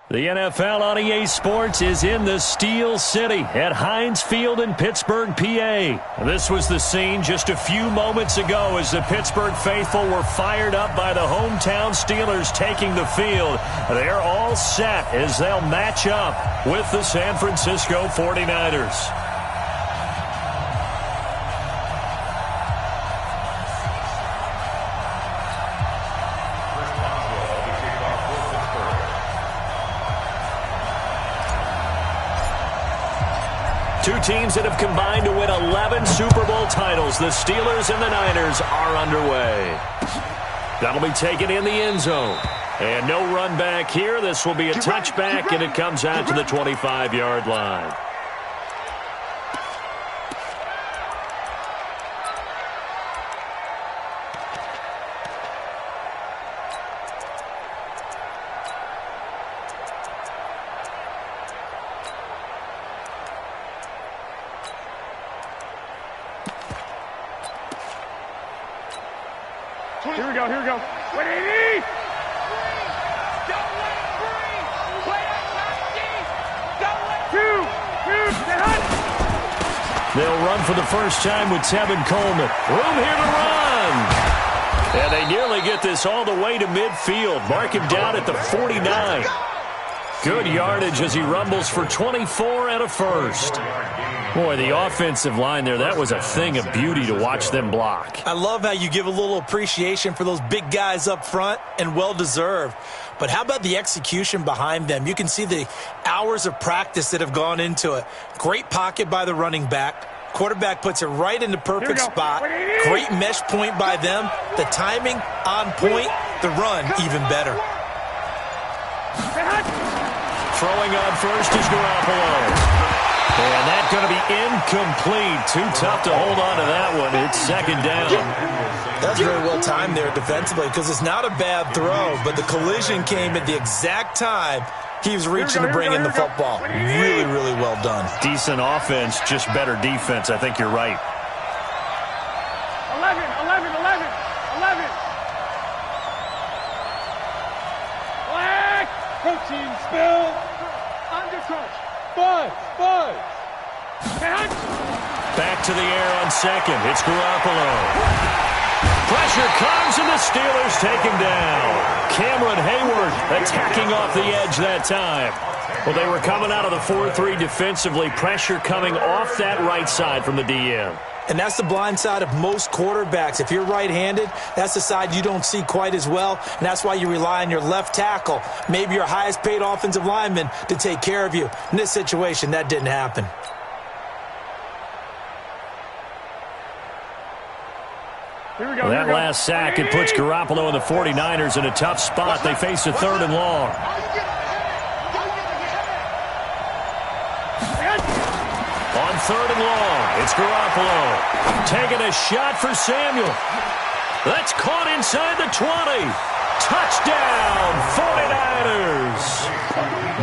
The NFL on EA Sports is in the Steel City at Heinz Field in Pittsburgh, PA. This was the scene just a few moments ago as the Pittsburgh faithful were fired up by the hometown Steelers taking the field. They're all set as they'll match up with the San Francisco 49ers. Two teams that have combined to win 11 Super Bowl titles. The Steelers and the Niners are underway. That'll be taken in the end zone. And no run back here. This will be a touchback, and it comes out to the 25-yard line. Here we go, here we go. 180! Don't let it free! Play that top deep! Don't let it They'll run for the first time with Tevin Coleman. Room here to run! And they nearly get this all the way to midfield. Mark him down at the 49. Good yardage as he rumbles for 24 and a first. Boy, the offensive line there, that was a thing of beauty to watch them block. I love how you give a little appreciation for those big guys up front, and well-deserved. But how about the execution behind them? You can see the hours of practice that have gone into it. Great pocket by the running back. Quarterback puts it right in the perfect spot. Great mesh point by them. The timing on point. The run even better. Throwing on first is Garoppolo. And that's going to be incomplete. Too tough to hold on to that one. It's second down. That's very well timed there defensively, because it's not a bad throw, but the collision came at the exact time he was reaching to bring in the football. Really, really well done. Decent offense, just better defense. I think you're right. 11. Black. Protein spill. Undercut. Buzz. Back to the air on second. It's Garoppolo. Pressure comes, and the Steelers take him down. Cameron Hayward attacking off the edge that time. Well, they were coming out of the 4-3 defensively. Pressure coming off that right side from the DM. And that's the blind side of most quarterbacks. If you're right-handed, that's the side you don't see quite as well, and that's why you rely on your left tackle, maybe your highest-paid offensive lineman, to take care of you. In this situation, that didn't happen. Well, that last sack, it puts Garoppolo and the 49ers in a tough spot. They face a 3rd and long. On 3rd and long, it's Garoppolo. Taking a shot for Samuel. That's caught inside the 20. Touchdown, 49ers.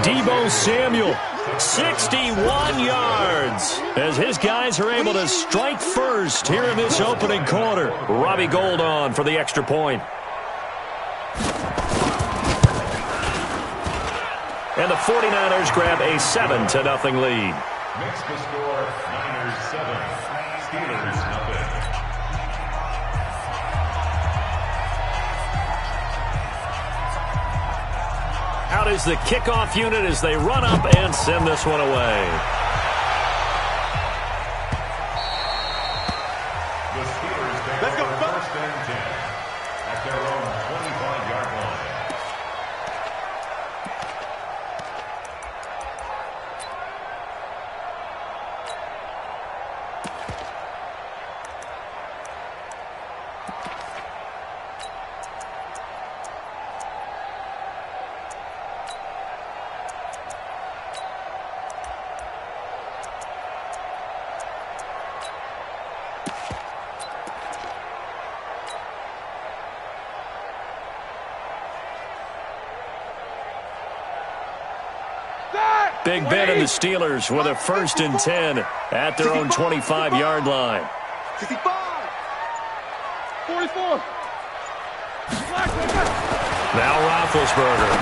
Deebo Samuel, 61 yards. As his guys are able to strike first here in this opening quarter. Robbie Gould on for the extra point. And the 49ers grab a 7-0 lead. Makes the score Niners 7, Steelers nothing. Out is the kickoff unit as they run up and send this one away. The Steelers take over 1st and 10 at their own 25-yard line. Big Ben and the Steelers with a 1st and 10 at their own 25-yard line. 55. 44. Now Roethlisberger.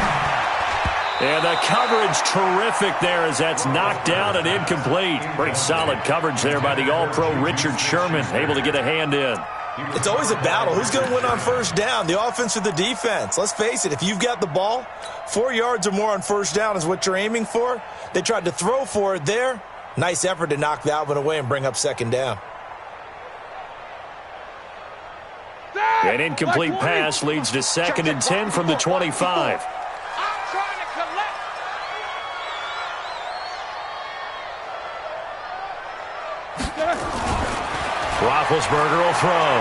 And the coverage terrific there as that's knocked down and incomplete. Pretty solid coverage there by the All-Pro Richard Sherman, able to get a hand in. It's always a battle. Who's going to win on first down, the offense or the defense? Let's face it, if you've got the ball, 4 yards or more on first down is what you're aiming for. They tried to throw for it there. Nice effort to knock that one away and bring up second down. An incomplete pass leads to 2nd and 10 from the 25. Roethlisberger will throw.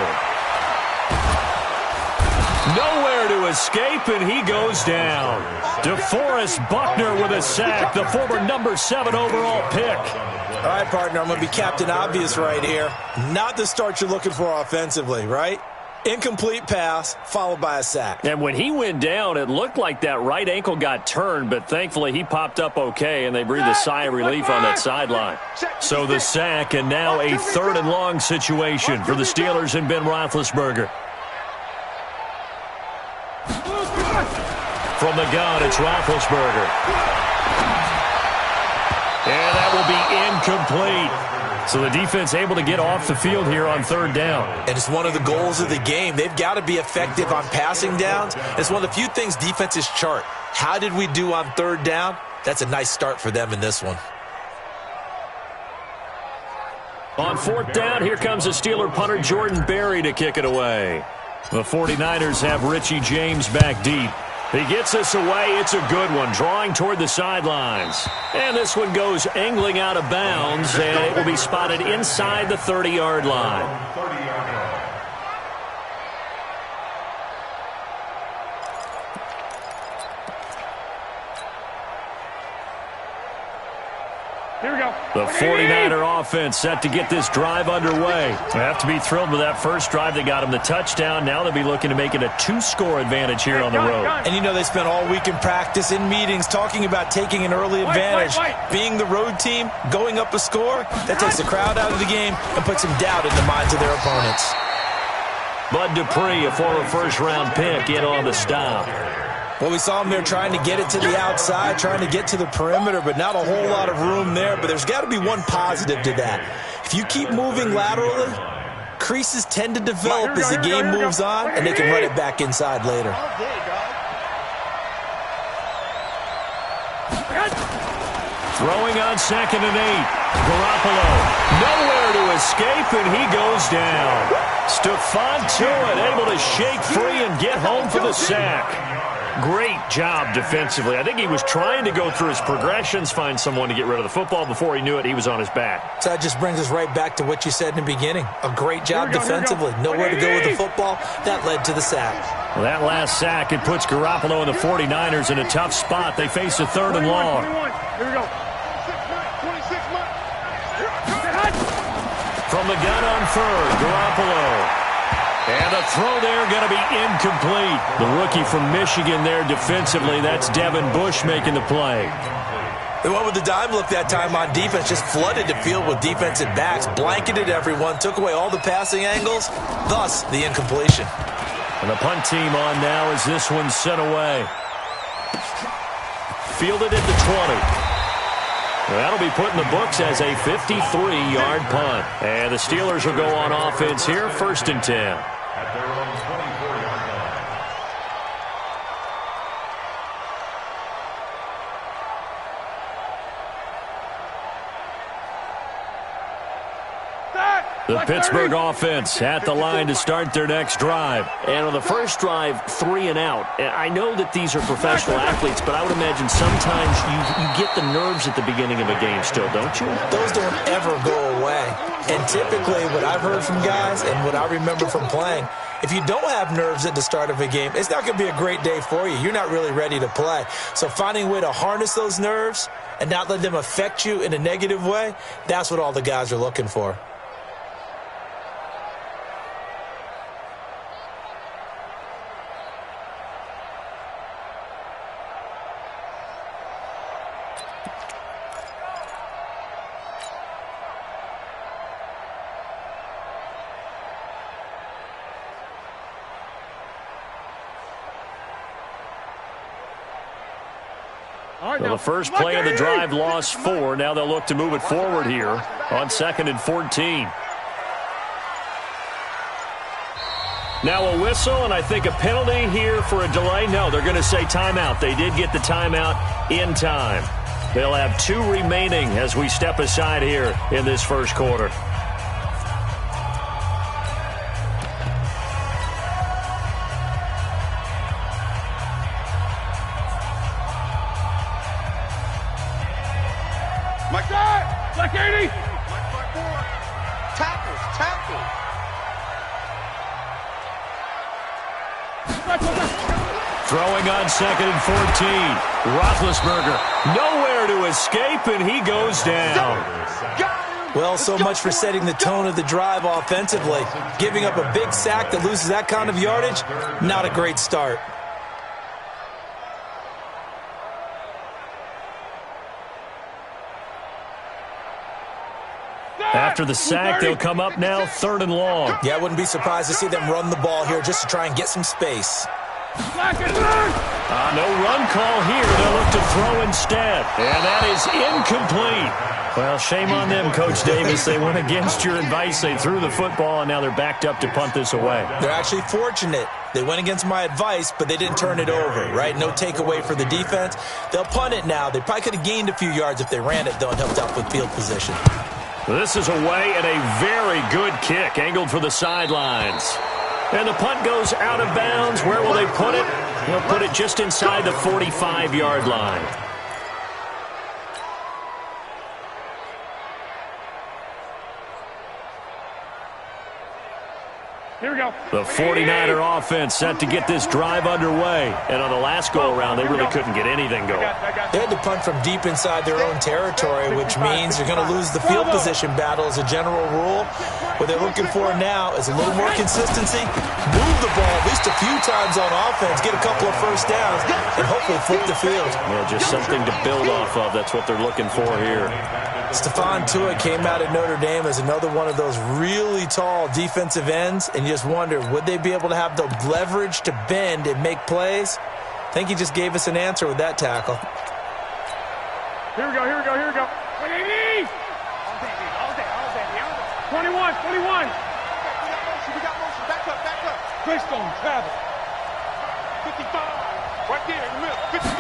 Nowhere to escape, and he goes down. DeForest Buckner with a sack, the former number 7 overall pick. All right, partner, I'm going to be Captain Obvious right here. Not the start you're looking for offensively, right? Incomplete pass, followed by a sack. And when he went down, it looked like that right ankle got turned, but thankfully he popped up okay, and they breathed a sigh of relief on that sideline. So the sack, and now a 3rd and long situation for the Steelers and Ben Roethlisberger. From the gun, it's Roethlisberger. And that will be incomplete. So the defense able to get off the field here on 3rd down. And it's one of the goals of the game. They've got to be effective on passing downs. It's one of the few things defenses chart. How did we do on 3rd down? That's a nice start for them in this one. On 4th down, here comes the Steeler punter Jordan Berry to kick it away. The 49ers have Richie James back deep. He gets this away. It's a good one, drawing toward the sidelines. And this one goes angling out of bounds, and it will be spotted inside the 30-yard line. Here we go. The 49er offense set to get this drive underway. They have to be thrilled with that first drive that got them the touchdown. Now they'll be looking to make it a 2-score advantage here on the road. And you know they spent all week in practice, in meetings, talking about taking an early advantage. Being the road team, going up a score, that takes the crowd out of the game and puts some doubt in the minds of their opponents. Bud Dupree, a former first-round pick, in on the stop. Well, we saw him there trying to get it to the outside, trying to get to the perimeter, but not a whole lot of room there. But there's got to be one positive to that. If you keep moving laterally, creases tend to develop as the game moves on, and they can run it back inside later. Throwing on 2nd and 8. Garoppolo, nowhere to escape, and he goes down. Stephon Tuitt able to shake free and get home for the sack. Great job defensively. I think he was trying to go through his progressions, find someone to get rid of the football. Before he knew it, he was on his back. So that just brings us right back to what you said in the beginning. A great job defensively. Nowhere to go with the football. That led to the sack. Well, that last sack, it puts Garoppolo and the 49ers in a tough spot. They face a 3rd and long. Here we go. 26 months. From the gun on 3rd, Garoppolo. And the throw there going to be incomplete. The rookie from Michigan there defensively. That's Devin Bush making the play. They went with the dime look that time on defense, just flooded the field with defensive backs, blanketed everyone, took away all the passing angles, thus the incompletion. And the punt team on now as this one's sent away. Fielded at the 20. That'll be put in the books as a 53-yard punt. And the Steelers will go on offense here, 1st and 10. At their own 24-yard line. The Pittsburgh offense at the line to start their next drive. And on the first drive, 3 and out. I know that these are professional athletes, but I would imagine sometimes you get the nerves at the beginning of a game still, don't you? Those don't ever go away. And typically what I've heard from guys and what I remember from playing, if you don't have nerves at the start of a game, it's not going to be a great day for you. You're not really ready to play. So finding a way to harness those nerves and not let them affect you in a negative way, that's what all the guys are looking for. Well, the first play of the drive lost 4. Now they'll look to move it forward here on 2nd and 14. Now a whistle, and I think a penalty here for a delay. No, they're going to say timeout. They did get the timeout in time. They'll have 2 remaining as we step aside here in this first quarter. Mike that! Like 80! Tackles. Throwing on 2nd and 14. Roethlisberger nowhere to escape, and he goes down. Well, so much for setting the tone of the drive offensively. Giving up a big sack that loses that kind of yardage, not a great start. After the sack, they'll come up now 3rd and long. Yeah, I wouldn't be surprised to see them run the ball here just to try and get some space. No run call here. They'll look to throw instead. And that is incomplete. Well, shame on them, Coach Davis. They went against your advice. They threw the football, and now they're backed up to punt this away. They're actually fortunate. They went against my advice, but they didn't turn it over, right? No takeaway for the defense. They'll punt it now. They probably could have gained a few yards if they ran it, though, and helped out with field position. This is away and a very good kick, angled for the sidelines. And the punt goes out of bounds. Where will they put it? They'll put it just inside the 45-yard line. Here we go. The 49er offense set to get this drive underway. And on the last go-around, they really couldn't get anything going. They had to punt from deep inside their own territory, which means they're going to lose the field position battle as a general rule. What they're looking for now is a little more consistency, move the ball at least a few times on offense, get a couple of first downs, and hopefully flip the field. Yeah, just something to build off of. That's what they're looking for here. Stephon Tuitt came out of Notre Dame as another one of those really tall defensive ends, and you just wonder, would they be able to have the leverage to bend and make plays? I think he just gave us an answer with that tackle. Here we go. 180! 21. We got motion. Back up. Greystone, travel. 55. Right there in the middle. 55.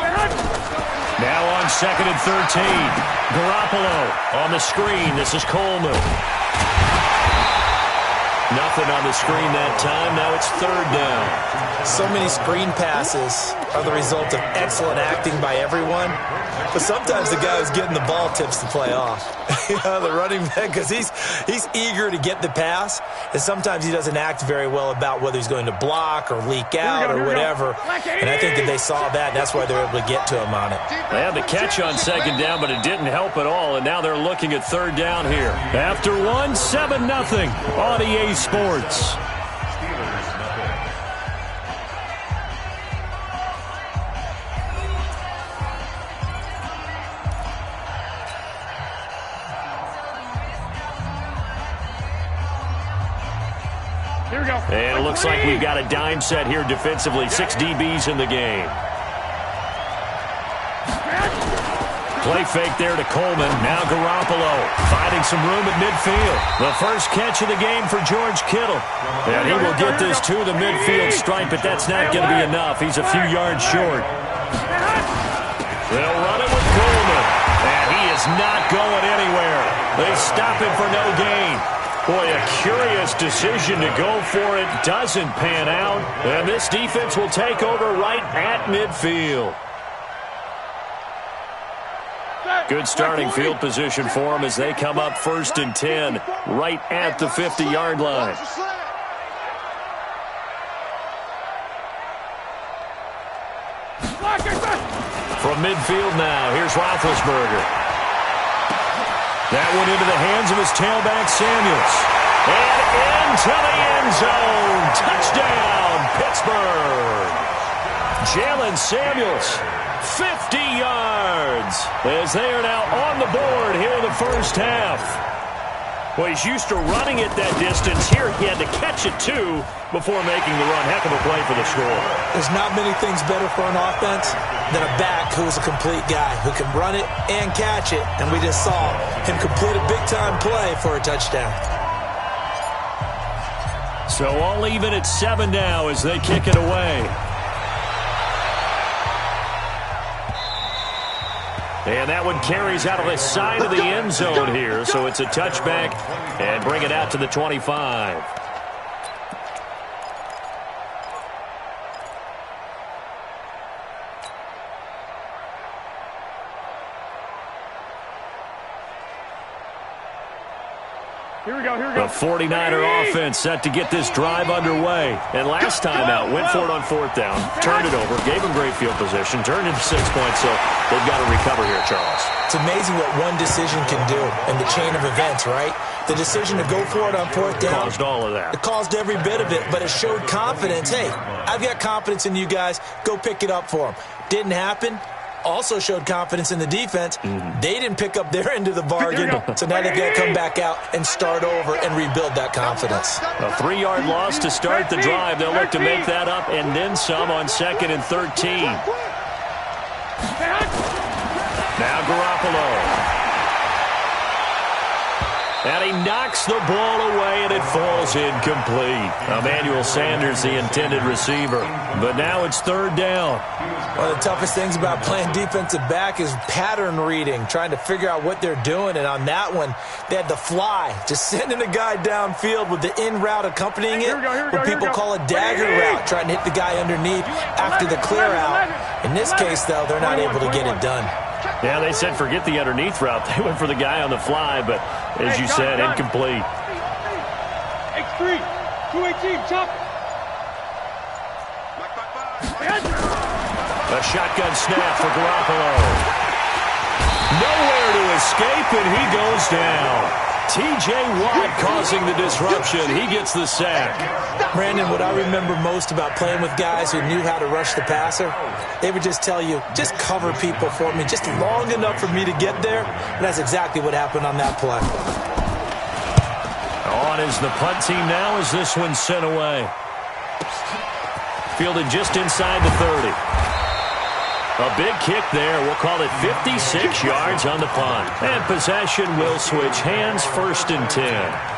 Now on 2nd and 13. Garoppolo on the screen. This is Coleman. Nothing on the screen that time. Now it's 3rd down. So many screen passes are the result of excellent acting by everyone. But sometimes the guy who's getting the ball tips the play off. The running back, because he's eager to get the pass. And sometimes he doesn't act very well about whether he's going to block or leak out or whatever. And I think that they saw that, and that's why they're able to get to him on it. They had the catch on 2nd down, but it didn't help at all. And now they're looking at 3rd down here. After 7-0 on EA Sports. And it looks like we've got a dime set here defensively. 6 DBs in the game. Play fake there to Coleman. Now Garoppolo finding some room at midfield. The first catch of the game for George Kittle. And he will get this to the midfield stripe, but that's not going to be enough. He's a few yards short. They'll run it with Coleman. And he is not going anywhere. They stop him for no gain. Boy, a curious decision to go for it. Doesn't pan out. And this defense will take over right at midfield. Good starting field position for them as they come up 1st and 10 right at the 50-yard line. From midfield now, here's Roethlisberger. That one into the hands of his tailback, Samuels. And into the end zone. Touchdown, Pittsburgh. Jalen Samuels, 50 yards, as they are now on the board here in the first half. Well, he's used to running it that distance. Here he had to catch it, too, before making the run. Heck of a play for the score. There's not many things better for an offense than a back who is a complete guy, who can run it and catch it. And we just saw him complete a big-time play for a touchdown. So all even at 7 now as they kick it away. And that one carries out of the side of the end zone here. So it's a touchback and bring it out to the 25. Here we go, here we go. The 49er offense set to get this drive underway. And last time out, went for it on 4th down, turned it over, gave them great field position, turned into 6 points, so they've got to recover here, Charles. It's amazing what one decision can do in the chain of events, right? The decision to go for it on 4th down. Caused all of that. It caused every bit of it, but it showed confidence. Hey, I've got confidence in you guys. Go pick it up for them. Didn't happen. Also showed confidence in the defense. They didn't pick up their end of the bargain, so now they've got to come back out and start over and rebuild that confidence. A 3-yard loss to start the drive. They'll look to make that up and then some on 2nd and 13. Now Garoppolo. And he knocks the ball away, and it falls incomplete. Emmanuel Sanders, the intended receiver. But now it's 3rd down. One of the toughest things about playing defensive back is pattern reading, trying to figure out what they're doing. And on that one, they had the fly, just sending a guy downfield with the in route accompanying it, what people call a dagger route, trying to hit the guy underneath after the clear out. In this case, though, they're not able to get it done. Yeah, they said forget the underneath route. They went for the guy on the fly, but as you said, incomplete. X3, 218, chop. A shotgun snap for Garoppolo. Nowhere to escape, and he goes down. T.J. Watt causing the disruption. He gets the sack. Brandon, what I remember most about playing with guys who knew how to rush the passer, they would just tell you, just cover people for me, just long enough for me to get there. And that's exactly what happened on that play. On is the punt team now as this one's sent away. Fielded just inside the 30. A big kick there. We'll call it 56 yards on the punt. And possession will switch hands, 1st and 10.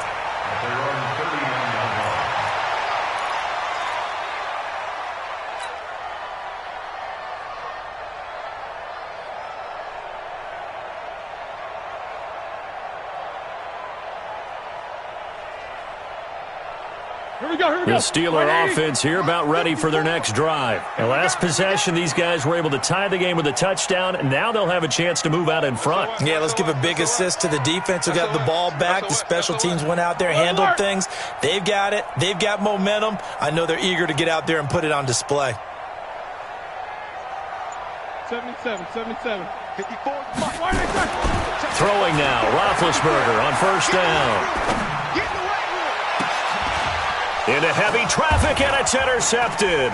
The Steeler offense here about ready for their next drive. And last possession, these guys were able to tie the game with a touchdown, and now they'll have a chance to move out in front. Yeah, let's give a big assist to the defense who got the ball back. The special teams went out there, handled things. They've got it. They've got momentum. I know they're eager to get out there and put it on display. 77, 54. Throwing now, Roethlisberger on 1st down. Into heavy traffic, and it's intercepted.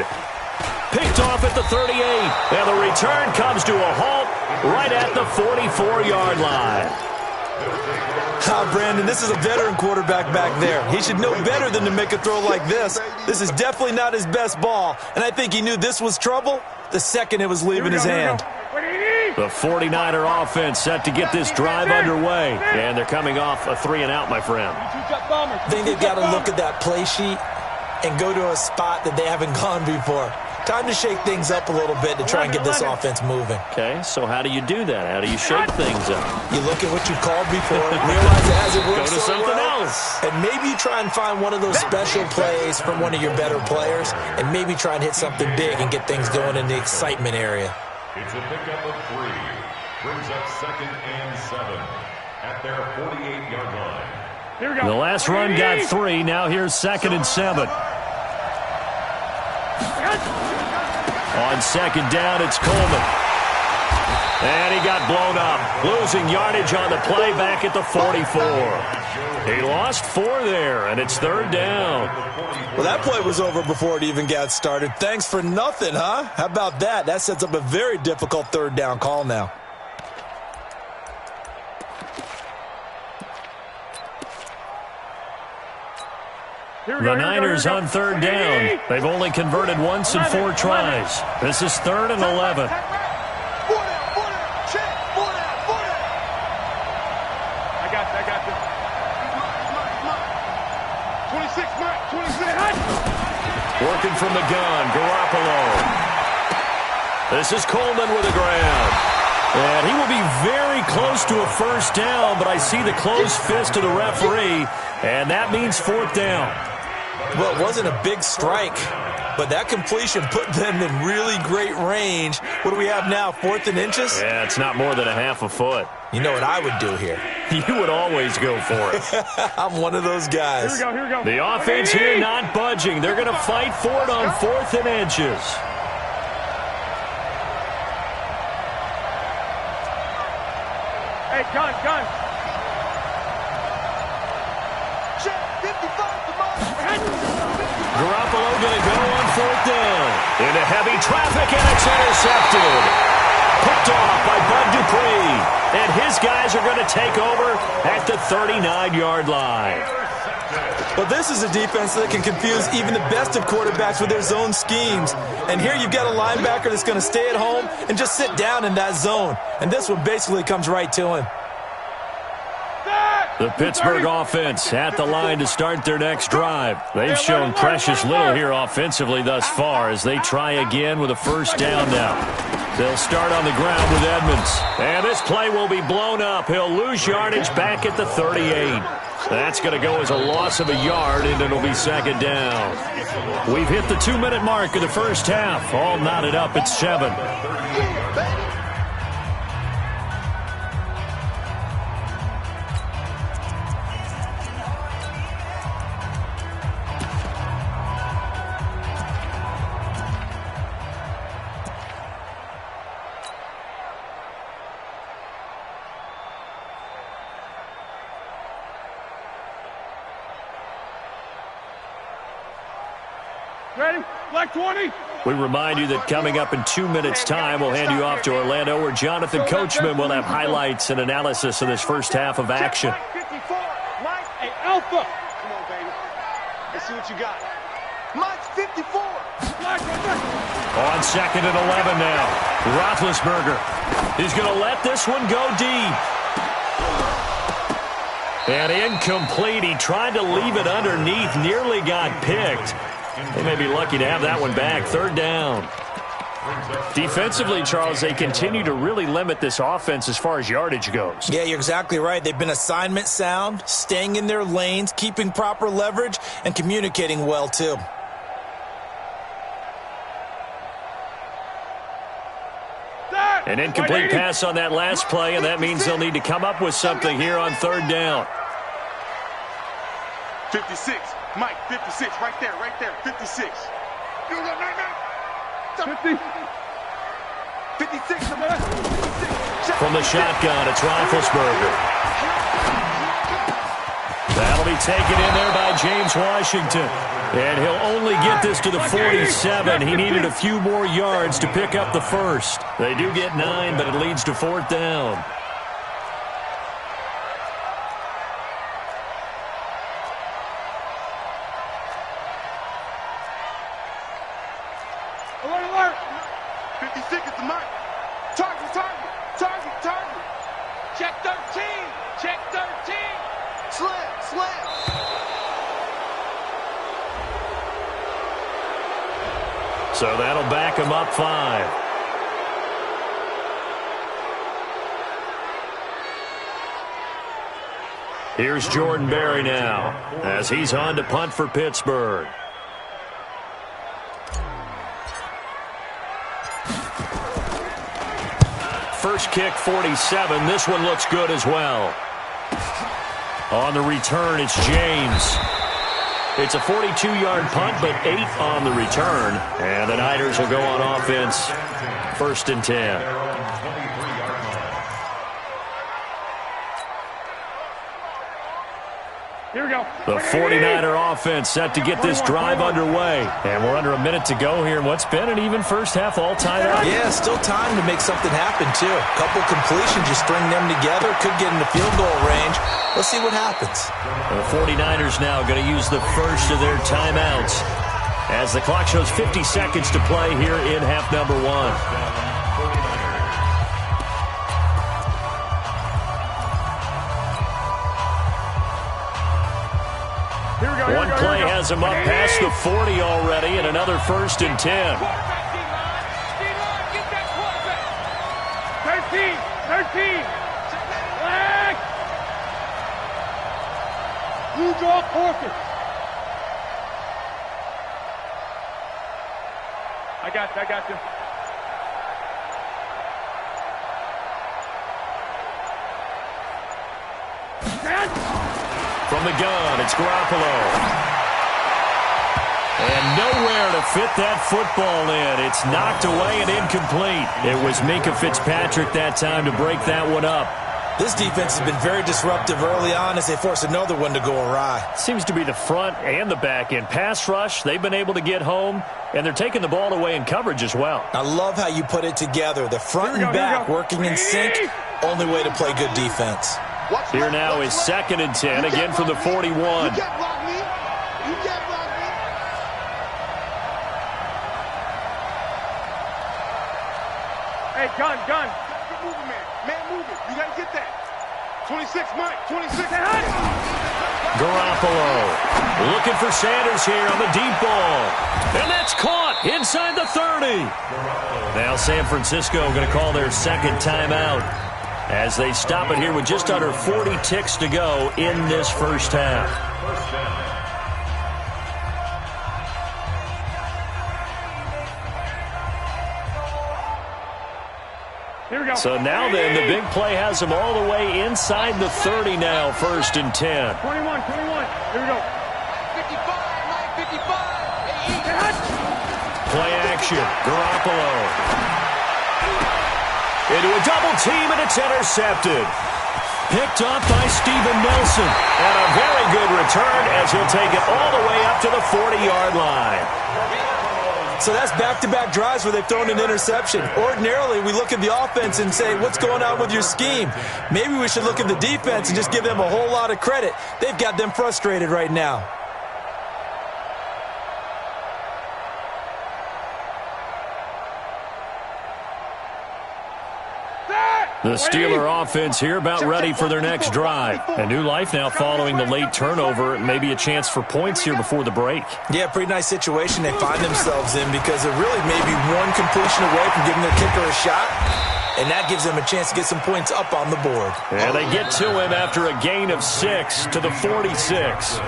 Picked off at the 38, and the return comes to a halt right at the 44-yard line. Brandon, this is a veteran quarterback back there. He should know better than to make a throw like this. This is definitely not his best ball, and I think he knew this was trouble the second it was leaving his hand. The 49er offense set to get this drive underway, and they're coming off a 3-and-out, my friend. I think they've got to look at that play sheet and go to a spot that they haven't gone before. Time to shake things up a little bit to try and get this offense moving. Okay, so how do you do that? How do you shake things up? You look at what you called before, realize it hasn't worked Go to so something well, else. and maybe you try and find one of those special plays from one of your better players, and maybe try and hit something big and get things going in the excitement area. It's a pickup of 3. Brings up 2nd and 7 at their 48-yard line. Here we go. The last run got 3. Now here's 2nd and 7. On 2nd down, it's Coleman. And he got blown up. Losing yardage on the play back at the 44. He lost 4 there, and it's 3rd down. Well, that play was over before it even got started. Thanks for nothing, huh? How about that? That sets up a very difficult 3rd down call now. The Niners on third down. They've only converted once in 4 tries. This is 3rd and 11. I got this. 26, Mike, 26. Working from the gun, Garoppolo. This is Coleman with a grab. And he will be very close to a first down, but I see the closed fist of the referee, and that means 4th down. Well, it wasn't a big strike, but that completion put them in really great range. What do we have now, 4th and inches? Yeah, it's not more than a half a foot. You know what I would do here? You would always go for it. I'm one of those guys. Here we go. The offense here not budging. They're going to fight for it on 4th and inches. Hey, gun. Garoppolo going to go on 4th down. Into heavy traffic, and it's intercepted. Picked off by Bud Dupree. And his guys are going to take over at the 39-yard line. But this is a defense that can confuse even the best of quarterbacks with their zone schemes. And here you've got a linebacker that's going to stay at home and just sit down in that zone. And this one basically comes right to him. The Pittsburgh offense at the line to start their next drive. They've shown precious little here offensively thus far as they try again with a first down now. They'll start on the ground with Edmonds. And this play will be blown up. He'll lose yardage back at the 38. That's going to go as a loss of a yard, and it'll be 2nd down. We've hit the 2-minute mark of the first half. All knotted up at 7. Ready? Black 20. We remind you that coming up in 2 minutes' time, we'll hand you off to Orlando, where Jonathan Coachman will have highlights and analysis of this first half of action. Mike 54. Mike, hey, Alpha. Come on, baby. Let's see what you got. Mike 54. Black, On 2nd and 11 now. Roethlisberger. He's going to let this one go deep. And incomplete. He tried to leave it underneath. Nearly got picked. They may be lucky to have that one back. 3rd down. Defensively, Charles, they continue to really limit this offense as far as yardage goes. Yeah, you're exactly right. They've been assignment sound, staying in their lanes, keeping proper leverage, and communicating well, too. An incomplete pass on that last play, and that means they'll need to come up with something here on 3rd down. 56. Mike, 56. Right there. 56. 50. 56. From the shotgun, it's Roethlisberger. That'll be taken in there by James Washington. And he'll only get this to the 47. He needed a few more yards to pick up the first. They do get 9, but it leads to 4th down. Alert. 56 is the mark. Target. Check 13. Slam. So that'll back him up 5. Here's Jordan Berry now as he's on to punt for Pittsburgh. First kick, 47. This one looks good as well. On the return, it's James. It's a 42-yard punt, but 8 on the return. And the Niners will go on offense. 1st and 10. Here we go. The 49er offense set to get this drive underway. And we're under a minute to go here in what's been an even first half, all tied up. Yeah, still time to make something happen, too. A couple completions, you string them together, could get into field goal range. Let's see what happens. The 49ers now going to use the first of their timeouts as the clock shows 50 seconds to play here in half number one. One play has him up past the 40 already, and another 1st and 10. 13. Flag. You draw forfeit. I got you. From the gun, it's Garoppolo. And nowhere to fit that football in. It's knocked away and incomplete. It was Minkah Fitzpatrick that time to break that one up. This defense has been very disruptive early on as they force another one to go awry. Seems to be the front and the back end. Pass rush, they've been able to get home, and they're taking the ball away in coverage as well. I love how you put it together. The front and back working in sync, only way to play good defense. Here now is 2nd and 10, again from the 41. You can't block me. You can't block me. Hey, gun. Good movement, man. Man movement. You got to get that. 26, Mike. 26. Garoppolo looking for Sanders here on the deep ball. And that's caught inside the 30. Now San Francisco going to call their second timeout as they stop it here with just under 40 ticks to go in this first half. Here we go. So now then, the big play has them all the way inside the 30 now, 1st and 10. 21. Here we go. 55. Play action. Garoppolo. Into a double team, and it's intercepted. Picked up by Steven Nelson. And a very good return as he'll take it all the way up to the 40-yard line. So that's back-to-back drives where they've thrown an interception. Ordinarily, we look at the offense and say, what's going on with your scheme? Maybe we should look at the defense and just give them a whole lot of credit. They've got them frustrated right now. The Steeler offense here about ready for their next drive. A new life now following the late turnover. Maybe a chance for points here before the break. Yeah, pretty nice situation they find themselves in because they're really maybe one completion away from giving their kicker a shot. And that gives them a chance to get some points up on the board. And they get to him after a gain of 6 to the 46.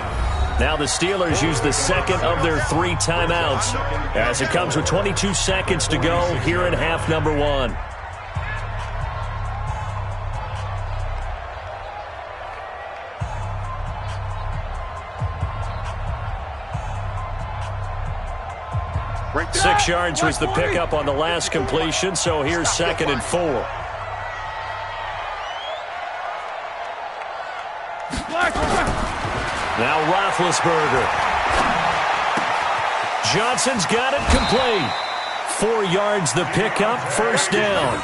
Now the Steelers use the second of their 3 timeouts as it comes with 22 seconds to go here in half number one. Right there. 6 yards was the pickup on the last completion, so here's 2nd and 4. Now Roethlisberger. Johnson's got it complete. 4 yards the pickup, 1st down.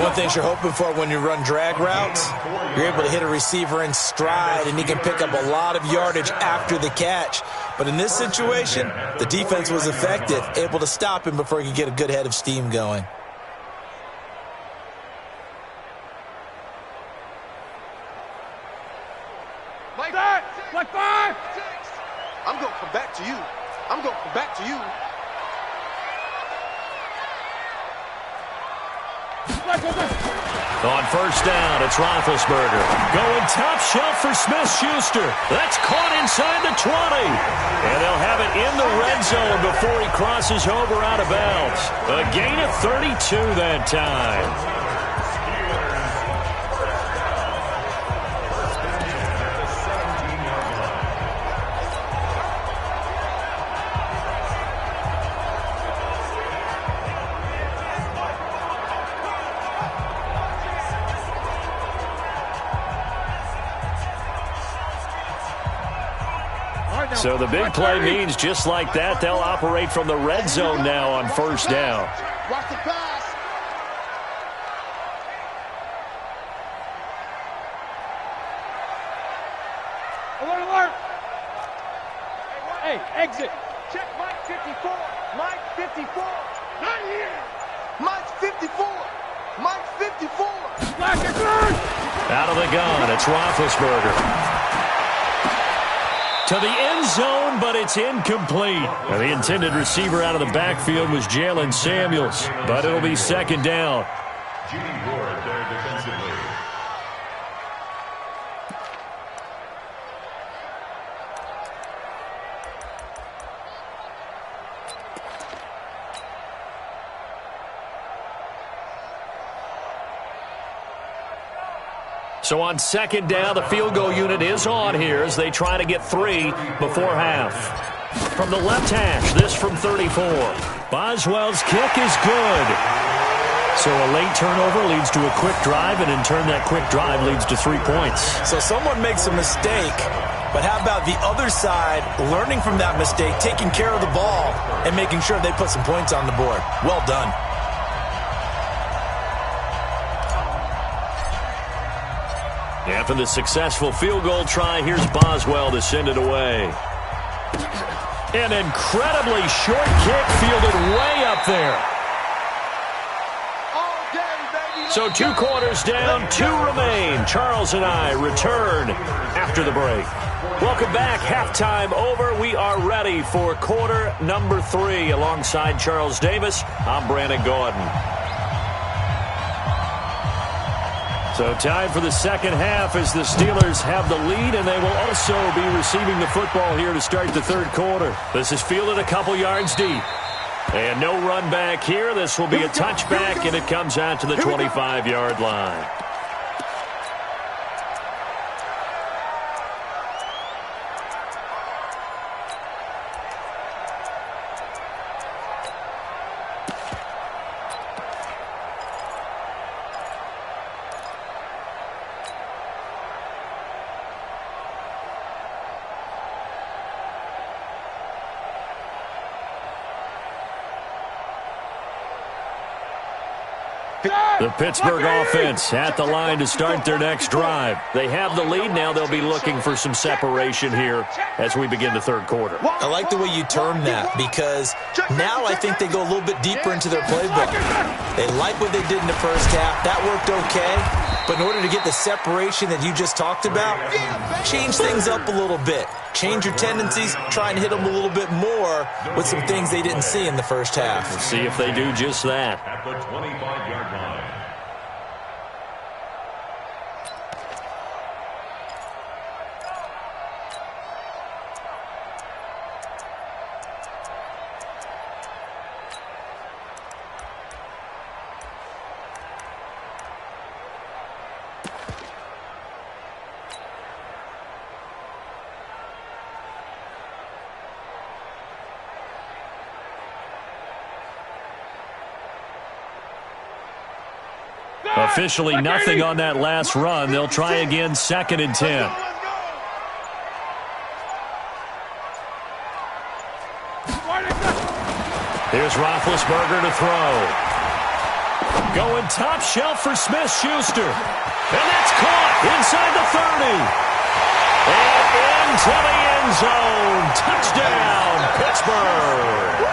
One thing you're hoping for when you run drag routes, you're able to hit a receiver in stride, and he can pick up a lot of yardage after the catch. But in this situation, the defense was effective, able to stop him before he could get a good head of steam going. Like that. Like 5. I'm going to come back to you. I'm going to come back to you. On 1st down, it's Roethlisberger. Going top shelf for Smith-Schuster. That's caught inside the 20. And they'll have it in the red zone before he crosses over out of bounds. A gain of 32 that time. So the big play means just like that, they'll operate from the red zone now on first down. Watch the pass. Alert, alert. Hey, exit. Check Mike 54. Mike 54. Not here. Mike 54. Mike 54. Black and gun. Out of the gun, it's Roethlisberger. To the end zone, but it's incomplete. And the intended receiver out of the backfield was Jalen Samuels, but it'll be second down. Judy Ward there defensively. So on second down, the field goal unit is on here as they try to get 3 before half. From the left hash, this from 34. Boswell's kick is good. So a late turnover leads to a quick drive, and in turn that quick drive leads to 3 points. So someone makes a mistake, but how about the other side learning from that mistake, taking care of the ball, and making sure they put some points on the board? Well done. After the successful field goal try, here's Boswell to send it away. An incredibly short kick fielded way up there. So 2 quarters down, 2 remain. Charles and I return after the break. Welcome back. Halftime over. We are ready for quarter number 3. Alongside Charles Davis, I'm Brandon Gordon. So time for the second half as the Steelers have the lead, and they will also be receiving the football here to start the third quarter. This is fielded a couple yards deep. And no run back here. This will be a touchback, and it comes out to the 25-yard line. The Pittsburgh offense at the line to start their next drive. They have the lead. Now they'll be looking for some separation here as we begin the third quarter. I like the way you term that, because now I think they go a little bit deeper into their playbook. They like what they did in the first half. That worked okay. But in order to get the separation that you just talked about, change things up a little bit. Change your tendencies, try and hit them a little bit more with some things they didn't see in the first half. Let's see if they do just that. At the 25-yard line. Officially nothing on that last run. They'll try again, 2nd and 10. Here's Roethlisberger to throw. Going top shelf for Smith-Schuster. And that's caught inside the 30. And into the end zone. Touchdown, Pittsburgh.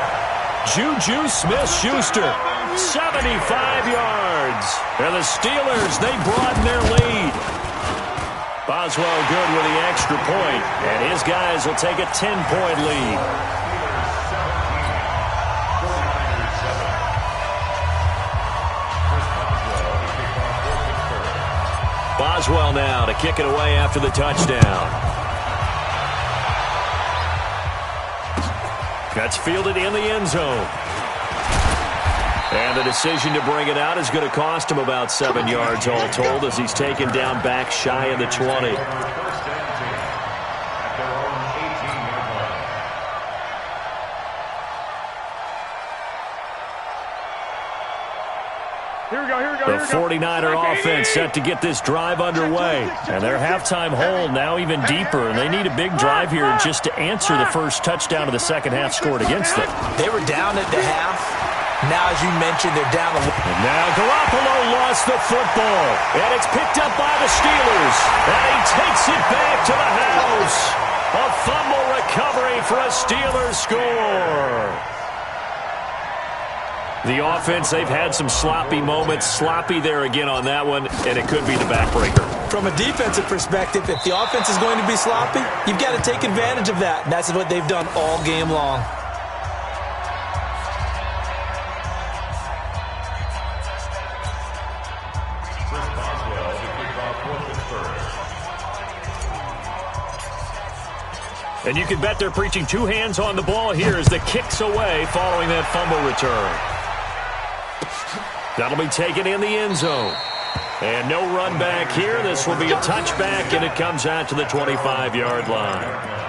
Juju Smith-Schuster, 75 yards. And the Steelers, they broaden their lead. Boswell good with the extra point, and his guys will take a 10-point lead. Boswell now to kick it away after the touchdown. That's fielded in the end zone. And the decision to bring it out is going to cost him about 7 yards all told as he's taken down back shy of the 20. Here we go, here we go. The 49er offense set to get this drive underway. And their halftime hole now even deeper, and they need a big drive here just to answer the first touchdown of the second half scored against them. They were down at the half. Now, as you mentioned, they're down a little. And now Garoppolo lost the football, and it's picked up by the Steelers. And he takes it back to the house. A fumble recovery for a Steelers score. The offense, they've had some sloppy moments. Sloppy there again on that one, and it could be the backbreaker. From a defensive perspective, if the offense is going to be sloppy, you've got to take advantage of that. And that's what they've done all game long. And you can bet they're preaching two hands on the ball here as the kick's away following that fumble return. That'll be taken in the end zone. And no run back here. This will be a touchback, and it comes out to the 25-yard line.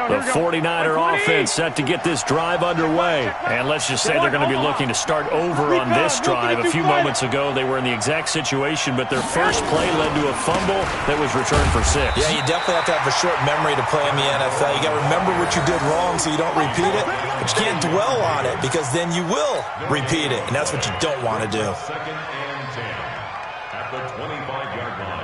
The 49er offense set to get this drive underway. And let's just say they're going to be looking to start over on this drive. A few moments ago, they were in the exact situation, but their first play led to a fumble that was returned for 6. Yeah, you definitely have to have a short memory to play in the NFL. You got to remember what you did wrong so you don't repeat it, but you can't dwell on it because then you will repeat it, and that's what you don't want to do. Second and 10 at the 25-yard line.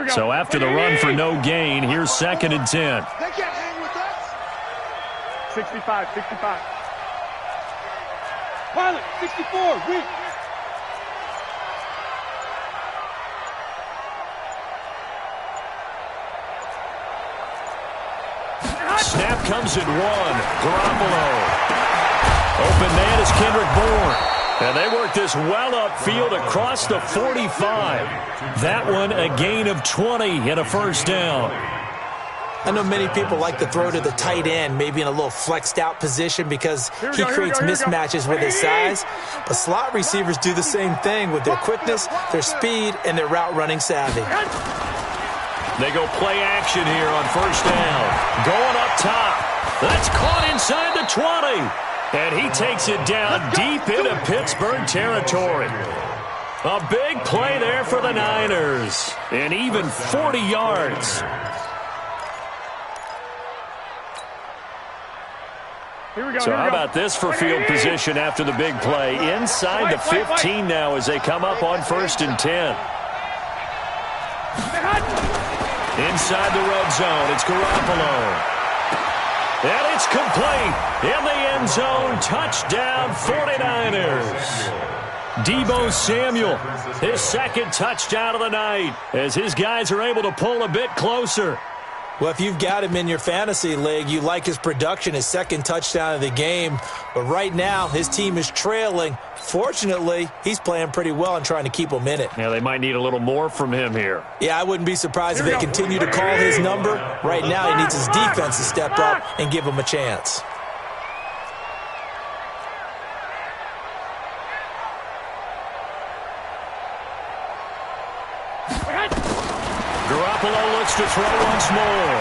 So after the run for no gain, here's second and 10. They can't hang with us. 65, 65. Pilot, 64, weak. Snap comes at 1. Garoppolo. Open man is Kendrick Bourne. And they work this well upfield across the 45. That one a gain of 20 and a first down. I know many people like to throw to the tight end, maybe in a little flexed out position because he creates mismatches with his size. But slot receivers do the same thing with their quickness, their speed, and their route running savvy. They go play action here on first down. Going up top. That's caught inside the 20. And he takes it down deep into Pittsburgh territory. A big play there for the Niners. And even 40 yards. So how about this for field position after the big play? Inside the 15 now as they come up on first and 10. Inside the red zone, it's Garoppolo. And it's complete. In the end zone, touchdown 49ers. Deebo Samuel, his second touchdown of the night as his guys are able to pull a bit closer. Well, if you've got him in your fantasy league, you like his production, his second touchdown of the game. But right now, his team is trailing. Fortunately, he's playing pretty well and trying to keep them in it. Yeah, they might need a little more from him here. Yeah, I wouldn't be surprised if they continue to call his number. Right now, he needs his defense to step up and give him a chance. Garoppolo looks to throw once more.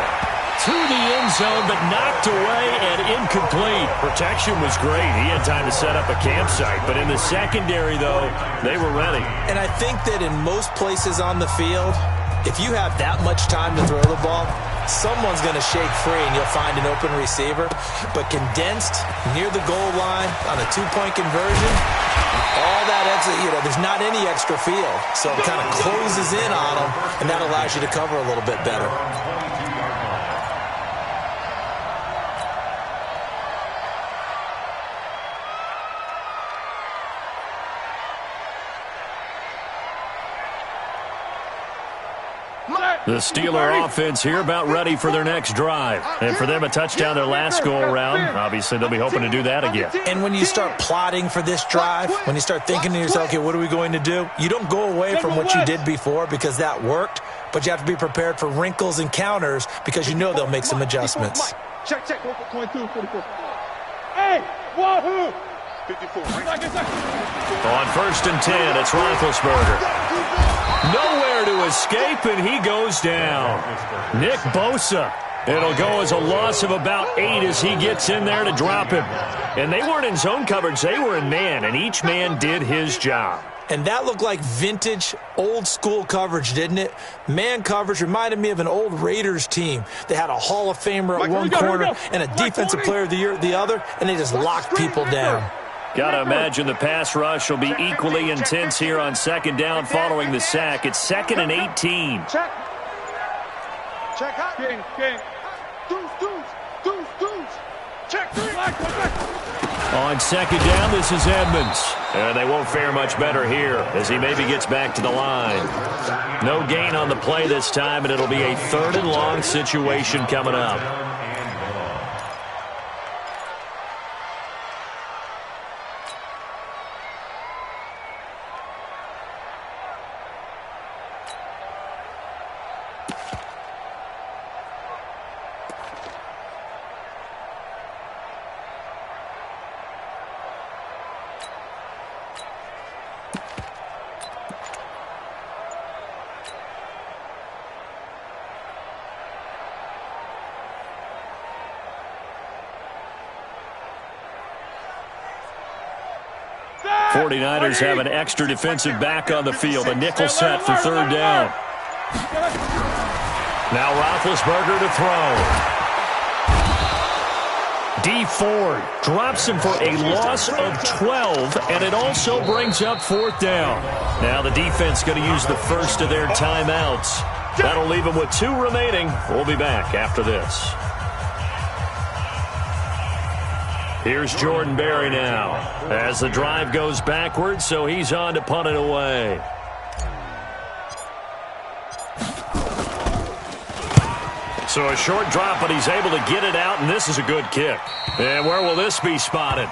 To the end zone, but knocked away and incomplete. Protection was great. He had time to set up a campsite. But in the secondary, though, they were ready. And I think that in most places on the field, if you have that much time to throw the ball, someone's going to shake free and you'll find an open receiver. But condensed near the goal line on a two-point conversion, all that extra, there's not any extra field. So it kind of closes in on them, and that allows you to cover a little bit better. The Steeler offense here about ready for their next drive. And for them, a touchdown their last go-around. Obviously, they'll be hoping to do that again. And when you start plotting for this drive, when you start thinking to yourself, okay, what are we going to do? You don't go away from what you did before because that worked, but you have to be prepared for wrinkles and counters because you know they'll make some adjustments. Check. 22, 44. Hey, wahoo! 54. On 1st and 10, it's Roethlisberger. Nowhere to escape, and he goes down. Nick Bosa. It'll go as a loss of about 8 as he gets in there to drop him. And they weren't in zone coverage. They were in man, and each man did his job. And that looked like vintage, old-school coverage, didn't it? Man coverage reminded me of an old Raiders team. They had a Hall of Famer at one corner and a Defensive Player of the Year at the other, and they just locked people down. Got to imagine the pass rush will be equally intense here on 2nd down following the sack. It's 2nd and 18. Check out. King. Deuce. Check 3. On 2nd down, this is Edmonds. And they won't fare much better here as he maybe gets back to the line. No gain on the play this time, and it'll be a 3rd and long situation coming up. '49ers have an extra defensive back on the field. A nickel set for 3rd down. Now Roethlisberger to throw. D Ford drops him for a loss of 12, and it also brings up 4th down. Now the defense going to use the first of their timeouts. That'll leave them with 2 remaining. We'll be back after this. Here's Jordan Berry now as the drive goes backwards, so he's on to punt it away. So a short drop, but he's able to get it out, and this is a good kick. And where will this be spotted?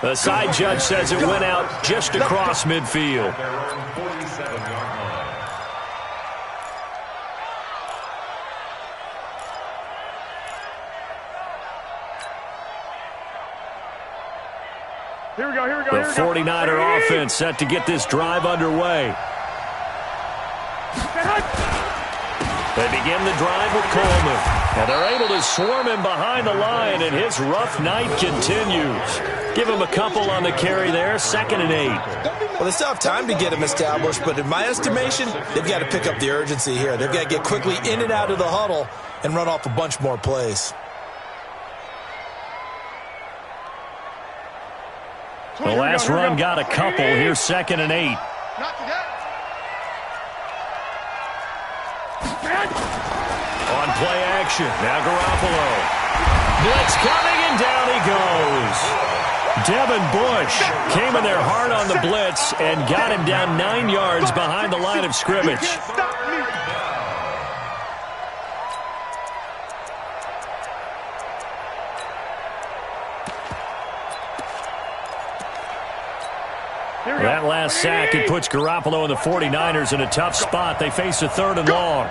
The side judge says it went out just across midfield. Here we go. The 49er offense set to get this drive underway. They begin the drive with Coleman. And they're able to swarm him behind the line, and his rough night continues. Give him a couple on the carry there, 2nd and 8. Well, they still have time to get him established, but in my estimation, they've got to pick up the urgency here. They've got to get quickly in and out of the huddle and run off a bunch more plays. The last run got a couple. Here's 2nd and 8. On play action. Now Garoppolo. Blitz coming, and down he goes. Devin Bush came in there hard on the blitz and got him down 9 yards behind the line of scrimmage. That last sack, it puts Garoppolo and the 49ers in a tough spot. They face a 3rd and long.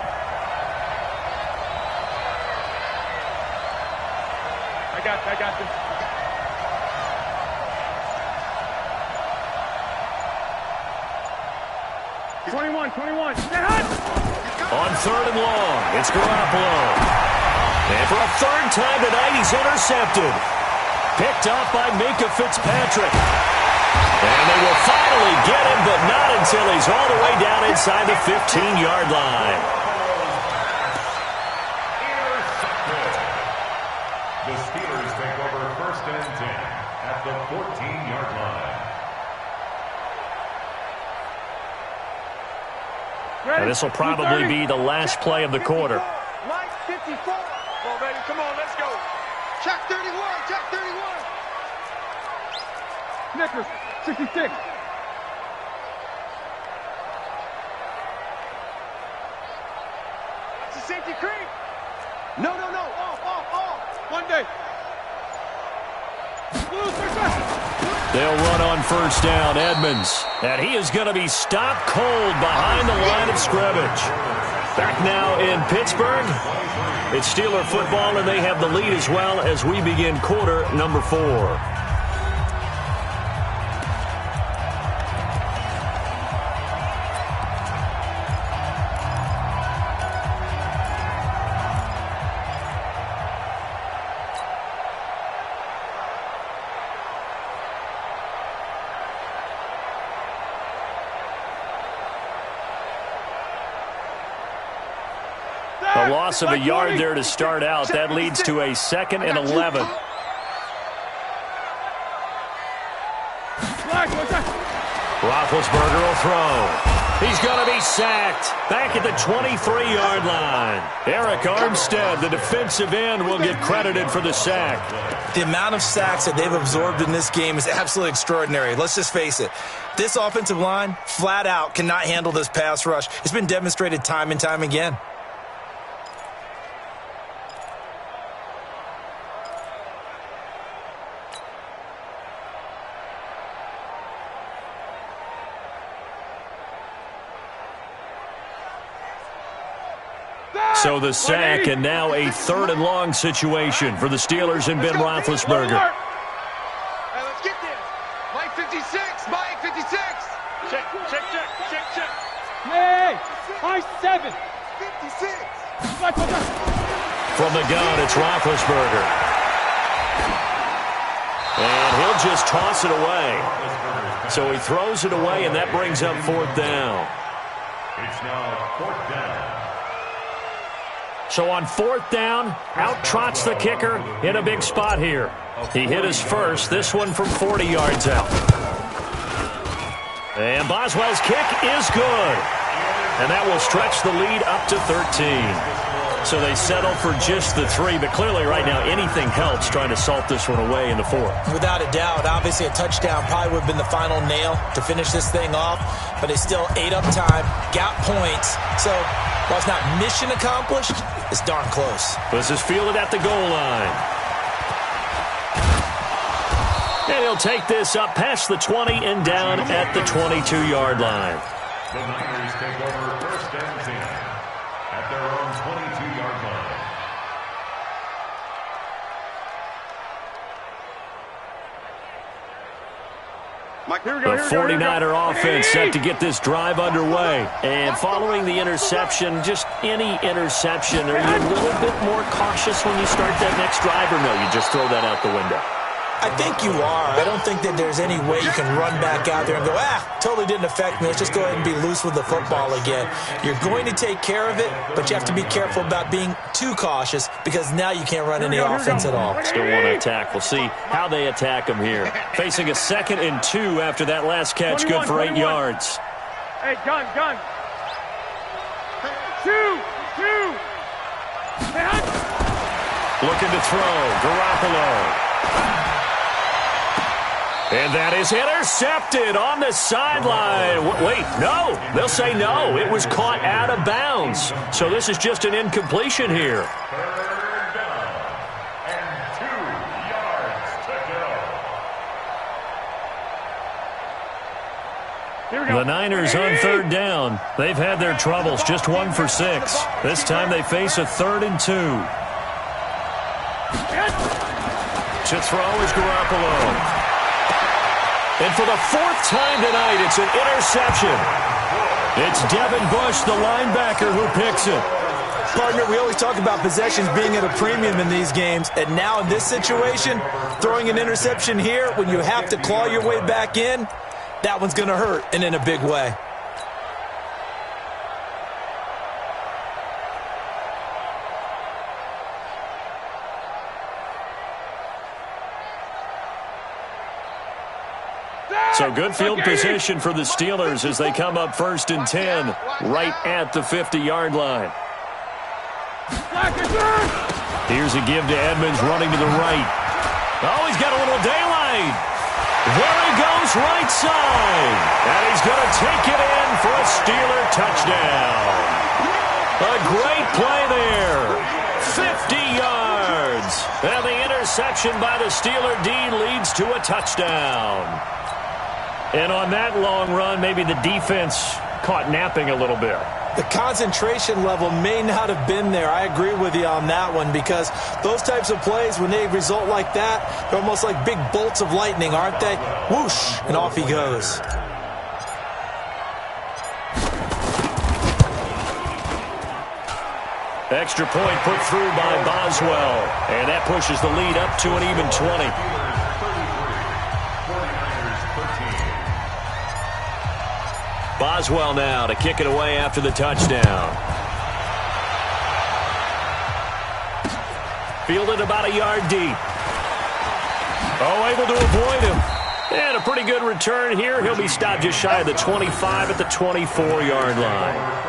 I got this. '21. On 3rd and long, it's Garoppolo. And for a 3rd time tonight, he's intercepted. Picked off by Minka Fitzpatrick. And they will finally get him, but not until he's all the way down inside the 15-yard line. The Steelers take over 1st and 10 at the 14-yard line. And this will probably be the last play of the quarter. Line 54. Come on, baby. Come on, let's go. Check 31. Check 31. Snickers, 66. That's a safety creep. No. Off. One day. They'll run on 1st down, Edmonds. And he is going to be stopped cold behind the line of scrimmage. Back now in Pittsburgh. It's Steeler football, and they have the lead as well as we begin quarter number 4. A loss of a yard there to start out. That leads to a 2nd and 11. Roethlisberger will throw. He's going to be sacked. Back at the 23-yard line. Eric Armstead, the defensive end, will get credited for the sack. The amount of sacks that they've absorbed in this game is absolutely extraordinary. Let's just face it. This offensive line, flat out, cannot handle this pass rush. It's been demonstrated time and time again. So the sack, and now a 3rd and long situation for the Steelers and Ben Roethlisberger. Hey, let's get this. Mike 56. Mike 56. Check. Hey, high 7. 56. From the gun, it's Roethlisberger. And he'll just toss it away. So he throws it away, and that brings up 4th down. It's now 4th down. So on 4th down, out trots the kicker in a big spot here. He hit his first, this one from 40 yards out. And Boswell's kick is good. And that will stretch the lead up to 13. So they settle for just the 3, but clearly right now anything helps trying to salt this one away in the 4th. Without a doubt, obviously a touchdown probably would have been the final nail to finish this thing off, but they still ate up time, got points. So while it's not mission accomplished, it's darn close. This is fielded at the goal line. And he'll take this up past the 20 and down at the 22-yard line. The Niners take over 1st and 10 at their own 22-yard line. The 49er offense set to get this drive underway. And following the interception, just any interception, are you a little bit more cautious when you start that next drive, or no, you just throw that out the window? I think you are. I don't think that there's any way you can run back out there and go, totally didn't affect me. Let's just go ahead and be loose with the football again. You're going to take care of it, but you have to be careful about being too cautious because now you can't run any offense at all. Still want to attack. We'll see how they attack him here. Facing a 2nd and 2 after that last catch, good for 8 yards. Hey, gun. 2. Looking to throw. Garoppolo. And that is intercepted on the sideline. Wait, no. They'll say no. It was caught out of bounds. So this is just an incompletion here. 3rd down and 2 yards to go. The Niners on 3rd down. They've had their troubles. Just 1 for 6. This time they face a 3rd and 2. To throw is Garoppolo. And for the 4th time tonight, it's an interception. It's Devin Bush, the linebacker, who picks it. Partner, we always talk about possessions being at a premium in these games, and now in this situation, throwing an interception here when you have to claw your way back in, that one's going to hurt, and in a big way. So good field position for the Steelers as they come up 1st and 10 right at the 50-yard line. Here's a give to Edmonds running to the right. Oh, he's got a little daylight. There he goes right side. And he's going to take it in for a Steeler touchdown. A great play there. 50 yards. And the interception by the Steeler D leads to a touchdown. And on that long run, maybe the defense caught napping a little bit. The concentration level may not have been there. I agree with you on that one, because those types of plays, when they result like that, they're almost like big bolts of lightning, aren't they? Whoosh, and off he goes. Extra point put through by Boswell, and that pushes the lead up to an even 20. Boswell now to kick it away after the touchdown. Fielded about a yard deep. Oh, able to avoid him. And a pretty good return here. He'll be stopped just shy of the 25 at the 24-yard line.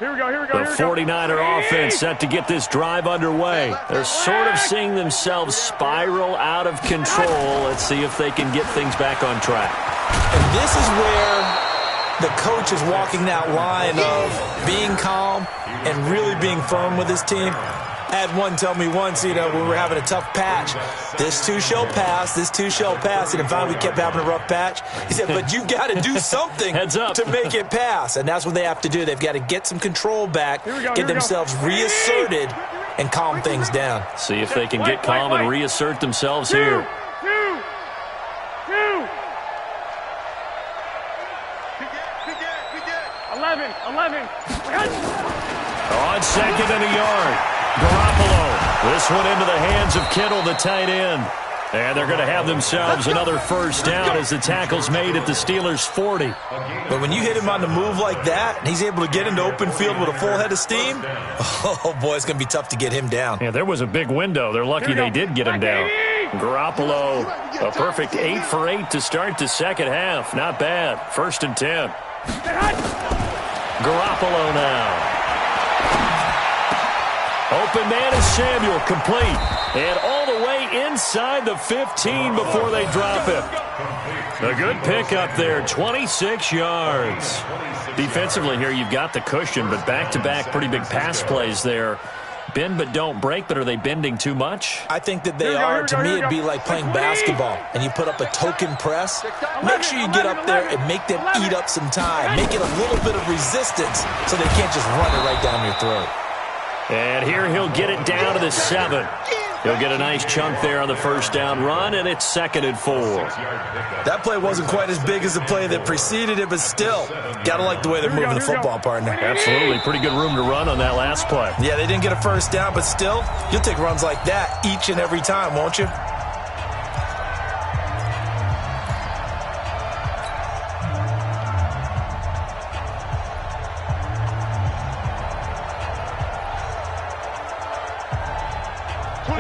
The 49er offense set to get this drive underway. They're sort of seeing themselves spiral out of control. Let's see if they can get things back on track. And this is where the coach is walking that line of being calm and really being firm with his team. I had one tell me once, when we were having a tough patch, this too shall pass, this too shall pass. And then finally we kept having a rough patch. He said, but you got to do something to make it pass. And that's what they have to do. They've got to get some control back, get themselves reasserted, and calm things down. See if they can get calm and reassert themselves here. 11. On second and a yard. Garoppolo. This one into the hands of Kittle, the tight end. And they're going to have themselves another first down as the tackle's made at the Steelers' 40. But when you hit him on the move like that, and he's able to get into open field with a full head of steam, oh, boy, it's going to be tough to get him down. Yeah, there was a big window. They're lucky they did get him down. Garoppolo, a perfect 8 for 8 to start the second half. Not bad. 1st and 10. Garoppolo now. Open man is Samuel, complete. And all the way inside the 15 before they drop it. A good pickup there, 26 yards. Defensively here, you've got the cushion, but back-to-back pretty big pass plays there. Bend but don't break, but are they bending too much? I think that they are. To me, it'd be like playing basketball, and you put up a token press. Make sure you get up there and make them eat up some time. Make it a little bit of resistance so they can't just run it right down your throat. And here he'll get it down to the 7. He'll get a nice chunk there on the first down run, and it's 2nd and 4. That play wasn't quite as big as the play that preceded it, but still, got to like the way they're moving the football, partner. Absolutely. Pretty good room to run on that last play. Yeah, they didn't get a first down, but still, you'll take runs like that each and every time, won't you?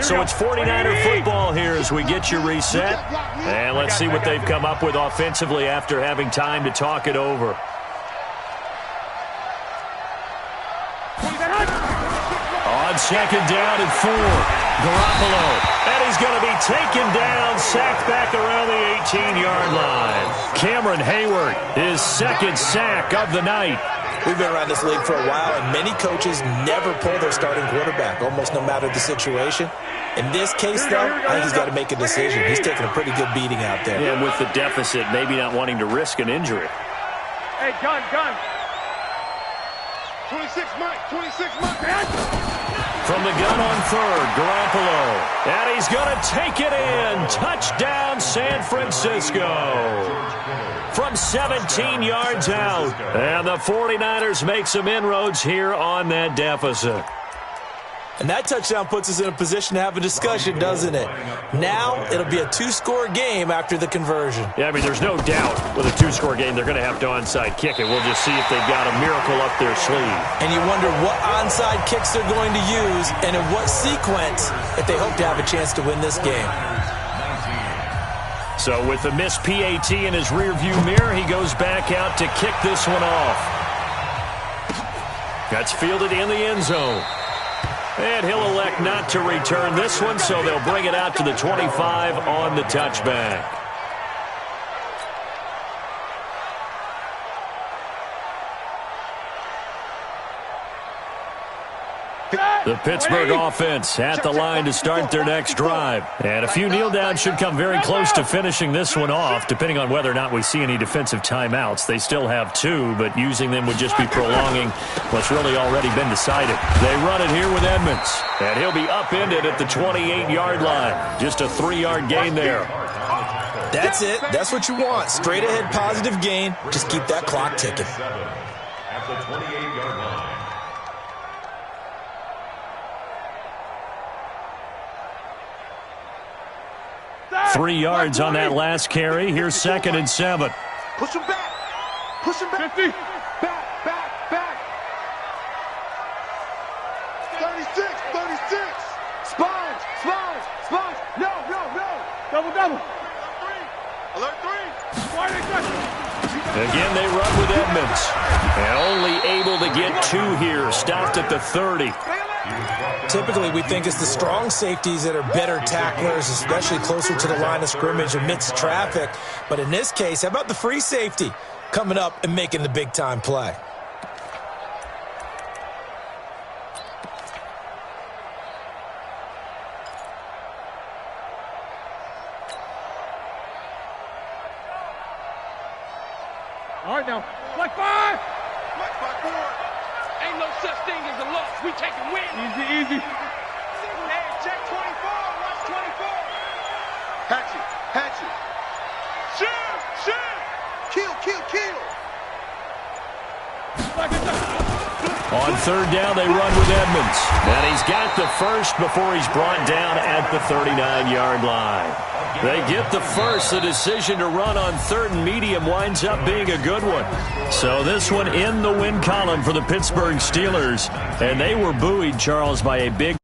So it's 49er football here as we get you reset. And let's see what they've come up with offensively after having time to talk it over. On 2nd down and 4, Garoppolo. And he's going to be taken down, sacked back around the 18-yard line. Cameron Hayward, his 2nd sack of the night. We've been around this league for a while, and many coaches never pull their starting quarterback, almost no matter the situation. In this case, though, I think he's got to make a decision. He's taking a pretty good beating out there. Yeah, with the deficit, maybe not wanting to risk an injury. Hey, gun. 26 Mike. From the gun on 3rd, Garoppolo. And he's going to take it in. Touchdown, San Francisco. From 17 yards out. And the 49ers make some inroads here on that deficit. And that touchdown puts us in a position to have a discussion, doesn't it? Now it'll be a 2-score game after the conversion. Yeah, I mean, there's no doubt with a 2-score game they're going to have to onside kick it. We'll just see if they've got a miracle up their sleeve. And you wonder what onside kicks they're going to use and in what sequence if they hope to have a chance to win this game. So with the missed PAT in his rearview mirror, he goes back out to kick this one off. That's fielded in the end zone. And he'll elect not to return this one, so they'll bring it out to the 25 on the touchback. The Pittsburgh offense at the line to start their next drive. And a few kneel downs should come very close to finishing this one off, depending on whether or not we see any defensive timeouts. They still have 2, but using them would just be prolonging what's really already been decided. They run it here with Edmonds, and he'll be upended at the 28-yard line. Just a 3-yard gain there. That's it. That's what you want. Straight ahead positive gain. Just keep that clock ticking. At the 28-yard line. 3 yards on that last carry. Here's 2nd and 7. Push him back. Push him back. 50. Back. 36. Sponge. No. Double. Alert 3. Why they Again, they run with Edmonds. And only able to get 2 here. Stopped at the 30. Typically, we think it's the strong safeties that are better tacklers, especially closer to the line of scrimmage amidst traffic. But in this case, how about the free safety coming up and making the big-time play? All right, now. Black 5. Black 5 forward. Ain't no such thing as a loss. We taking win. Easy. Hey, check 24. Watch 24. Hatchet. Shoot. Kill. On 3rd down, they run with Edmonds. And he's got the first before he's brought down at the 39-yard line. They get the first. The decision to run on 3rd and medium winds up being a good one. So this one in the win column for the Pittsburgh Steelers. And they were buoyed, Charles, by a big